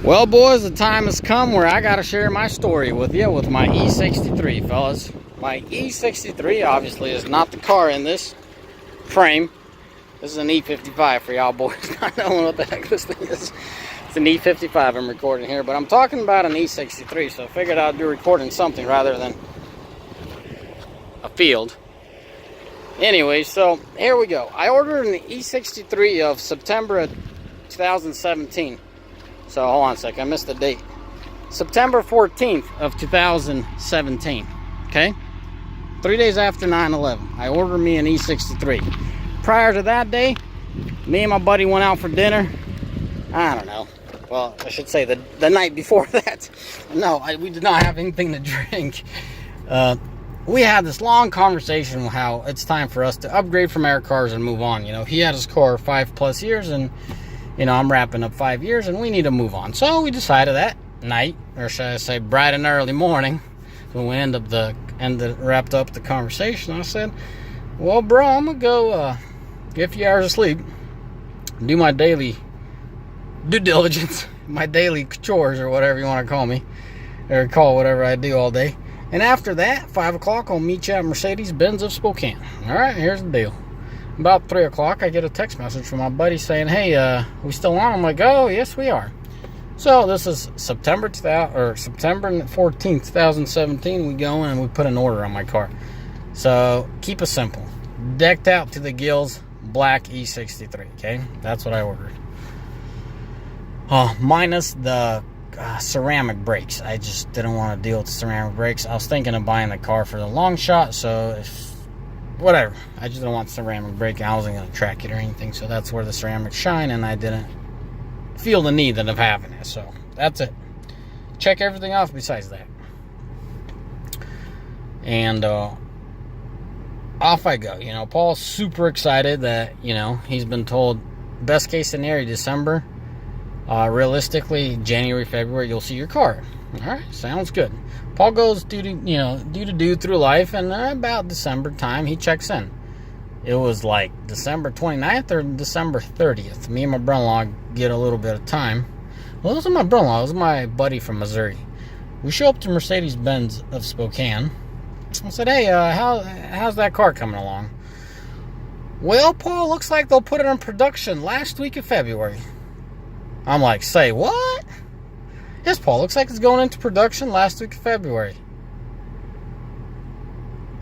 Well, boys, the time has come where I got to share my story with you with my E63, fellas. My E63 obviously is not the car in this frame. This is an E55 for y'all boys not knowing what the heck this thing is. It's an E55 I'm recording here, but I'm talking about an E63, so I figured I'd be recording something rather than a field. Anyway, so here we go. I ordered an E63 of September of 2017. So hold on a sec, I missed the date. September 14th of 2017. Okay? 3 days after 9/11, I ordered me an E63. Prior to that day, me and my buddy went out for dinner. I don't know. Well, I should say the night before that. No, we did not have anything to drink. We had this long conversation on how it's time for us to upgrade from our cars and move on. You know, he had his car 5+ years, and you know, I'm wrapping up 5 years, and we need to move on. So we decided that night, or should I say bright and early morning, when we wrapped up the conversation, I said, well, bro, I'm going to go get a few hours of sleep, do my daily due diligence, my daily chores, or whatever you want to call me, or call whatever I do all day. And after that, 5 o'clock, I'll meet you at Mercedes Benz of Spokane. All right, here's the deal. About 3 o'clock, I get a text message from my buddy saying, hey, we still on? I'm like, oh, yes, we are. So this is September 14th, 2017. We go in and we put an order on my car. So keep it simple. Decked out to the gills, black E63, okay? That's what I ordered. Minus the ceramic brakes. I just didn't want to deal with the ceramic brakes. I was thinking of buying the car for the long shot, so whatever. I just didn't want ceramic brake. I wasn't going to track it or anything, so that's where the ceramics shine, and I didn't feel the need of having it. So that's it. Check everything off besides that. And off I go. You know, Paul's super excited that, you know, he's been told best case scenario December. Realistically, January, February, you'll see your car. All right, sounds good. Paul goes do through life, and about December time, he checks in. It was like December 29th or December 30th. Me and my brother-in-law get a little bit of time. Well, it wasn't my brother-in-law. It was my buddy from Missouri. We show up to Mercedes Benz of Spokane. I said, hey, how's that car coming along? Well, Paul, looks like they'll put it in production last week of February. I'm like, say what? Yes, Paul, looks like it's going into production last week of February.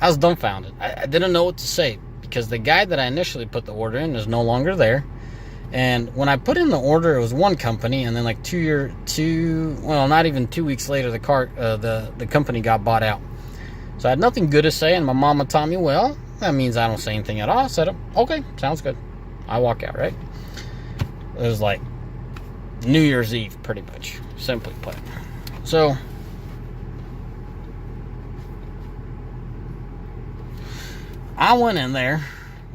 I was dumbfounded. I didn't know what to say, because the guy that I initially put the order in is no longer there. And when I put in the order, it was one company, and then like not even 2 weeks later, the company got bought out. So I had nothing good to say, and my mama taught me, well, that means I don't say anything at all. I said, okay, sounds good. I walk out, right? It was like New Year's Eve, pretty much, simply put. So I went in there,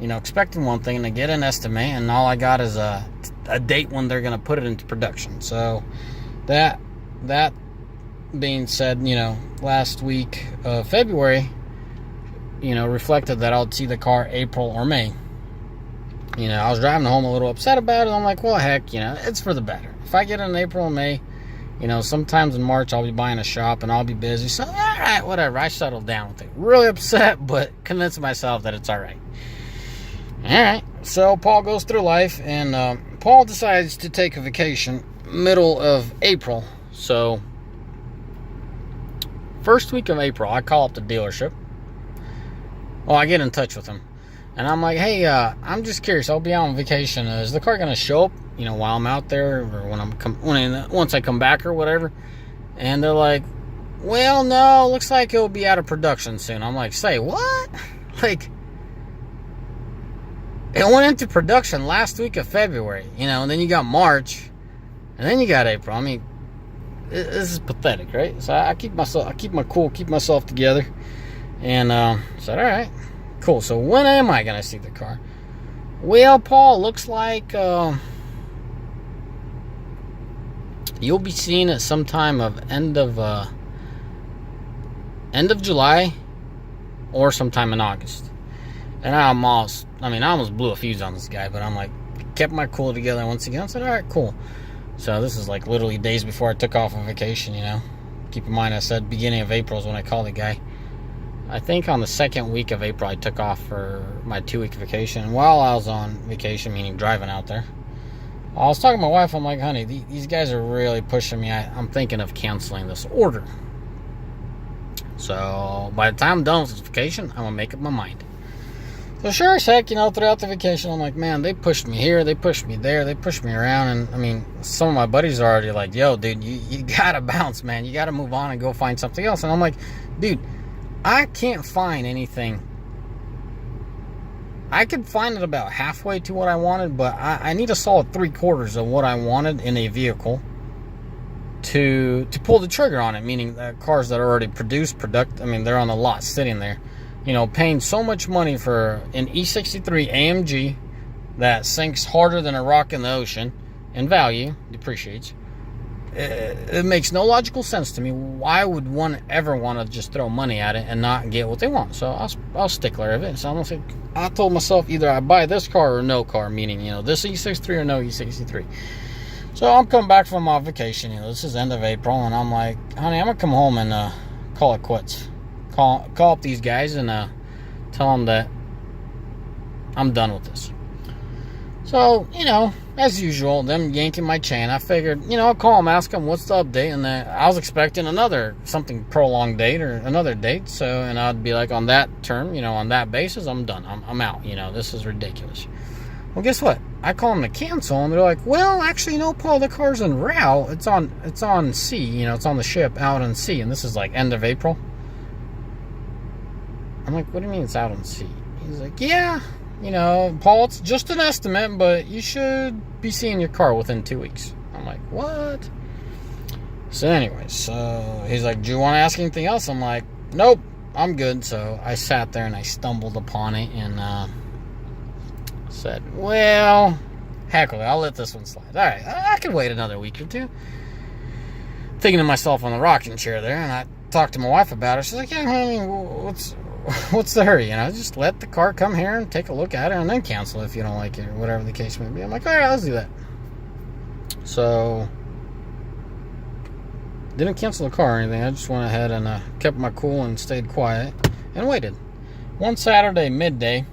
you know, expecting one thing, to get an estimate, and all I got is a date when they're going to put it into production. So that being said, you know, last week of February, you know, reflected that I'll see the car April or May. You know, I was driving home a little upset about it. I'm like, well, heck, you know, it's for the better. If I get it in April or May, you know, sometimes in March I'll be buying a shop and I'll be busy. So, all right, whatever. I settled down with it. Really upset, but convinced myself that it's all right. All right. So Paul goes through life, and Paul decides to take a vacation middle of April. So first week of April, I call up the dealership. Well, I get in touch with him. And I'm like, hey, I'm just curious. I'll be out on vacation. Is the car going to show up, you know, while I'm out there, or once I come back or whatever? And they're like, well, no, looks like it'll be out of production soon. I'm like, say what? Like, it went into production last week of February, you know, and then you got March, and then you got April. I mean, this is pathetic, right? So I keep my cool, keep myself together, and said, all right. Cool, so when am I going to see the car? Well, Paul, looks like you'll be seeing it sometime of end of July or sometime in August. And I almost blew a fuse on this guy, but I'm like, kept my cool together once again. I said, all right, cool. So this is like literally days before I took off on vacation, you know. Keep in mind I said beginning of April is when I called the guy. I think on the second week of April I took off for my 2-week vacation. While I was on vacation, meaning driving out there, I was talking to my wife. I'm like, honey, these guys are really pushing me. I'm thinking of canceling this order. So by the time I'm done with this vacation, I'm going to make up my mind. So sure as heck, you know, throughout the vacation, I'm like, man, they pushed me here, they pushed me there, they pushed me around. And I mean, some of my buddies are already like, yo, dude, you got to bounce, man. You got to move on and go find something else. And I'm like, dude, I can't find anything. I could find it about halfway to what I wanted, but I need a solid 3/4 of what I wanted in a vehicle to pull the trigger on it, meaning that cars that are already produced, I mean, they're on the lot sitting there. You know, paying so much money for an E63 AMG that sinks harder than a rock in the ocean in value, depreciates. It makes no logical sense to me. Why would one ever want to just throw money at it and not get what they want? So I was stickler of it. So I told myself either I buy this car or no car, meaning, you know, this E63 or no E63. So I'm coming back from my vacation. You know, this is end of April, and I'm like, honey, I'm gonna come home and call it quits. Call up these guys and tell them that I'm done with this. So, you know, as usual, them yanking my chain, I figured, you know, I'll call them, ask them what's the update, and then I was expecting something prolonged date or another date. So, and I'd be like, on that term, you know, on that basis, I'm done. I'm out. You know, this is ridiculous. Well, guess what? I call them to cancel, and they're like, well, actually, no, Paul, the car's en route. It's on sea. You know, it's on the ship out on sea, and this is like end of April. I'm like, what do you mean it's out on sea? He's like, yeah, you know, Paul, it's just an estimate, but you should be seeing your car within 2 weeks. I'm like, what? So anyways, he's like, do you want to ask anything else? I'm like, nope, I'm good. So I sat there and I stumbled upon it and said, well, heck with it, I'll let this one slide. All right, I could wait another week or two. Thinking to myself on the rocking chair there, and I talked to my wife about it. She's like, yeah, honey, what's the hurry? You know, just let the car come here and take a look at it and then cancel if you don't like it or whatever the case may be. I'm like, all right, let's do that. So didn't cancel the car or anything. I just went ahead and kept my cool and stayed quiet and waited. One Saturday midday,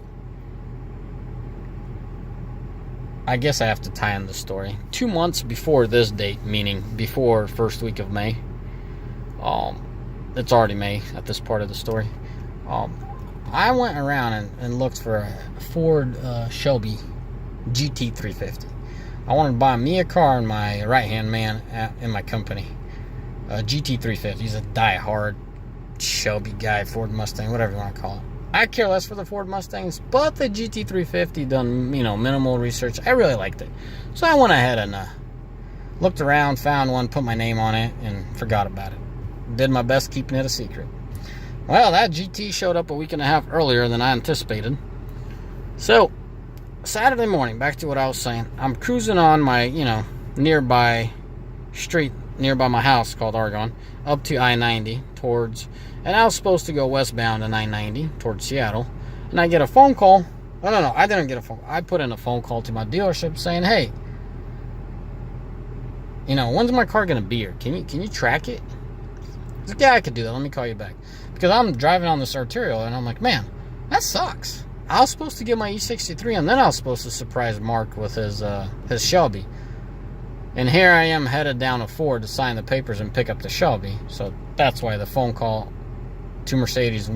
I guess I have to tie in the story. 2 months before this date, meaning before first week of May. It's already May at this part of the story. I went around and looked for a Ford Shelby GT350. I wanted to buy me a car and my right-hand man in my company. GT350. He's a die-hard Shelby guy, Ford Mustang, whatever you want to call it. I care less for the Ford Mustangs, but the GT350, done, you know, minimal research, I really liked it. So I went ahead and looked around, found one, put my name on it, and forgot about it. Did my best keeping it a secret. Well, that GT showed up a week and a half earlier than I anticipated. So, Saturday morning, back to what I was saying, I'm cruising on my, you know, nearby street, nearby my house called Argonne, up to I-90 towards, and I was supposed to go westbound on I-90 towards Seattle, and I get a phone call. Oh, no, I didn't get a phone call. I put in a phone call to my dealership saying, hey, you know, when's my car going to be here? Can you track it? He's like, yeah, I could do that. Let me call you back. Because I'm driving on this arterial, and I'm like, man, that sucks. I was supposed to get my E63, and then I was supposed to surprise Mark with his Shelby. And here I am headed down to Ford to sign the papers and pick up the Shelby. So that's why the phone call to Mercedes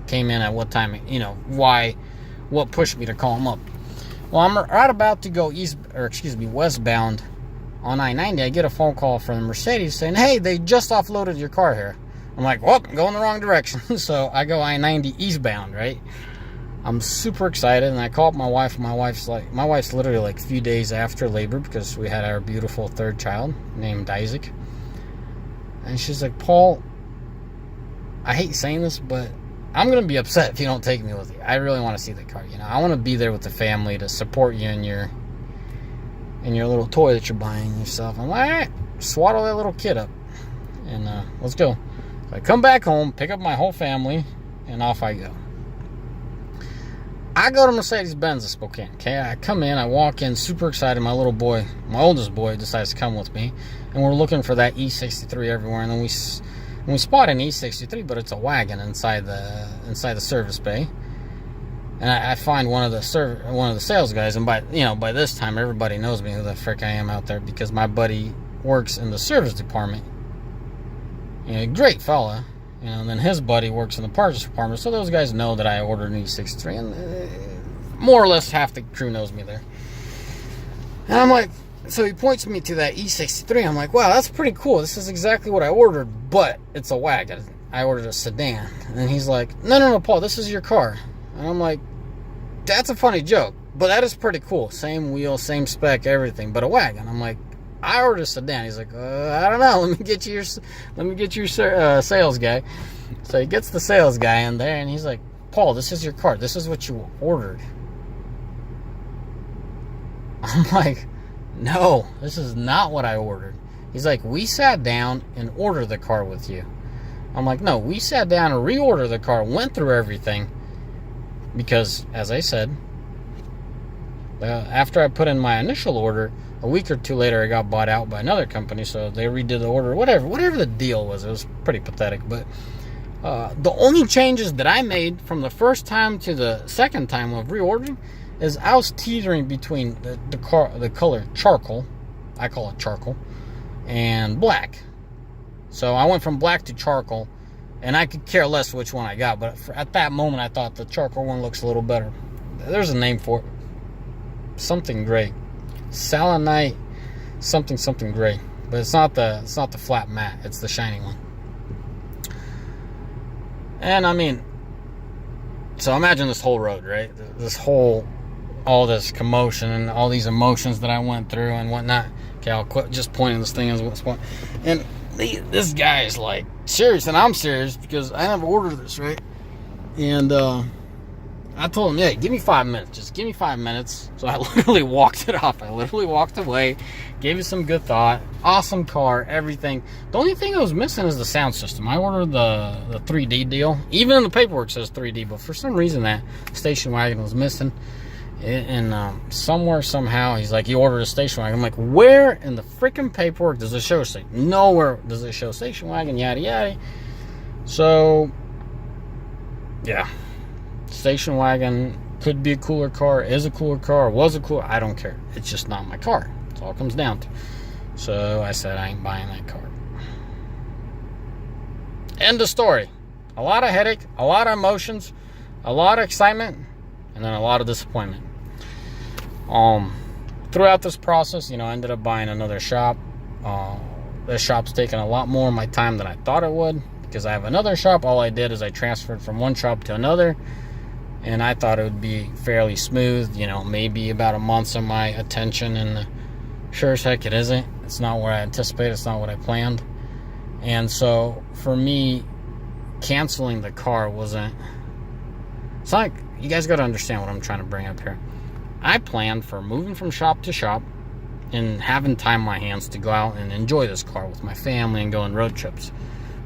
came in at what time, you know, what pushed me to call him up. Well, I'm right about to go westbound on I-90. I get a phone call from Mercedes saying, hey, they just offloaded your car here. I'm like, well, I'm going the wrong direction. So I go I-90 eastbound, right? I'm super excited, and I call up my wife. My wife's literally like a few days after labor because we had our beautiful third child named Isaac. And she's like, Paul, I hate saying this, but I'm going to be upset if you don't take me with you. I really want to see the car. You know, I want to be there with the family to support you in your little toy that you're buying yourself. I'm like, all right, swaddle that little kid up, and let's go. So I come back home, pick up my whole family, and off I go. I go to Mercedes Benz in Spokane. Okay, I come in, I walk in, super excited. My little boy, my oldest boy, decides to come with me, and we're looking for that E63 everywhere. And then we spot an E63, but it's a wagon inside the service bay. And I find one of the sales guys, and by this time everybody knows me who the frick I am out there, because my buddy works in the service department. Great fella. And then his buddy works in the parts department, so those guys know that I ordered an E63, and more or less half the crew knows me there. And I'm like, so he points me to that E63. I'm like, wow, that's pretty cool. This is exactly what I ordered, but it's a wagon. I ordered a sedan. And he's like, no, Paul, this is your car. And I'm like, that's a funny joke, but that is pretty cool. Same wheel, same spec, everything, but a wagon. I'm like, I ordered a sedan. He's like, I don't know. Let me get you your sales guy. So he gets the sales guy in there, and he's like, Paul, this is your car. This is what you ordered. I'm like, no, this is not what I ordered. He's like, we sat down and ordered the car with you. I'm like, no, we sat down and reordered the car, went through everything, because, as I said, after I put in my initial order, a week or two later, I got bought out by another company, so they redid the order. Whatever the deal was, it was pretty pathetic. But the only changes that I made from the first time to the second time of reordering is I was teetering between the color charcoal, I call it charcoal, and black. So I went from black to charcoal, and I could care less which one I got. But at that moment, I thought the charcoal one looks a little better. There's a name for it. Something gray. Selenite something gray, but it's not the flat matte, it's the shiny one. And I mean, so imagine this whole road, right? All this commotion and all these emotions that I went through and whatnot. Okay, I'll quit just pointing this thing as what's point. And this guy is like serious, and I'm serious because I never ordered this, right? And I told him, hey, give me 5 minutes. Just give me 5 minutes. So I literally walked it off. I literally walked away, gave it some good thought. Awesome car, everything. The only thing that was missing is the sound system. I ordered the 3D deal. Even in the paperwork says 3D, but for some reason that station wagon was missing. And somewhere, somehow, he's like, you ordered a station wagon. I'm like, where in the freaking paperwork does it show station? Nowhere does it show station wagon, yada, yada. So, yeah. Station wagon could be a cooler car, is a cooler car, was a cooler, I don't care. It's just not my car. That's all it comes down to. So I said I ain't buying that car. End of story. A lot of headache, a lot of emotions, a lot of excitement, and then a lot of disappointment. Throughout this process, I ended up buying another shop. This shop's taken a lot more of my time than I thought it would, because I have another shop. All I did is I transferred from one shop to another. And I thought it would be fairly smooth, maybe about a month of my attention, and sure as heck it isn't. It's not what I anticipated, it's not what I planned. And so, for me, canceling the car wasn't... It's like, you guys got to understand what I'm trying to bring up here. I planned for moving from shop to shop and having time on my hands to go out and enjoy this car with my family and go on road trips.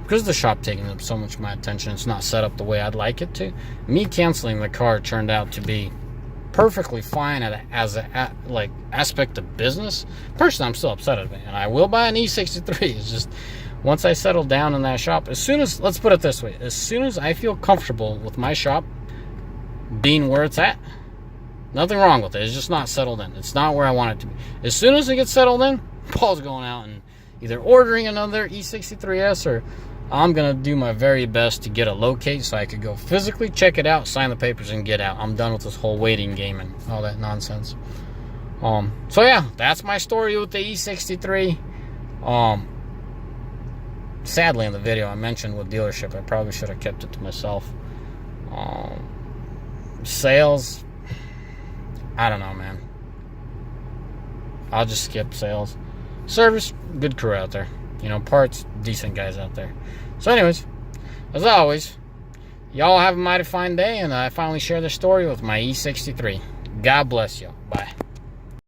Because the shop taking up so much of my attention, it's not set up the way I'd like it to. Me canceling the car turned out to be perfectly fine as an aspect of business. Personally, I'm still upset at it, and I will buy an E63. It's just, once I settle down in that shop, let's put it this way, as soon as I feel comfortable with my shop being where it's at, nothing wrong with it. It's just not settled in. It's not where I want it to be. As soon as it gets settled in, Paul's going out and either ordering another E63s, or I'm going to do my very best to get a locate so I could go physically check it out, sign the papers, and get out. I'm done with this whole waiting game and all that nonsense. So yeah, that's my story with the E63. Sadly, in the video I mentioned with dealership, I probably should have kept it to myself. Sales, I don't know, man. I'll just skip sales. Service, good crew out there. Parts, decent guys out there. So anyways, as always, y'all have a mighty fine day, and I finally share the story with my E63. God bless y'all. Bye.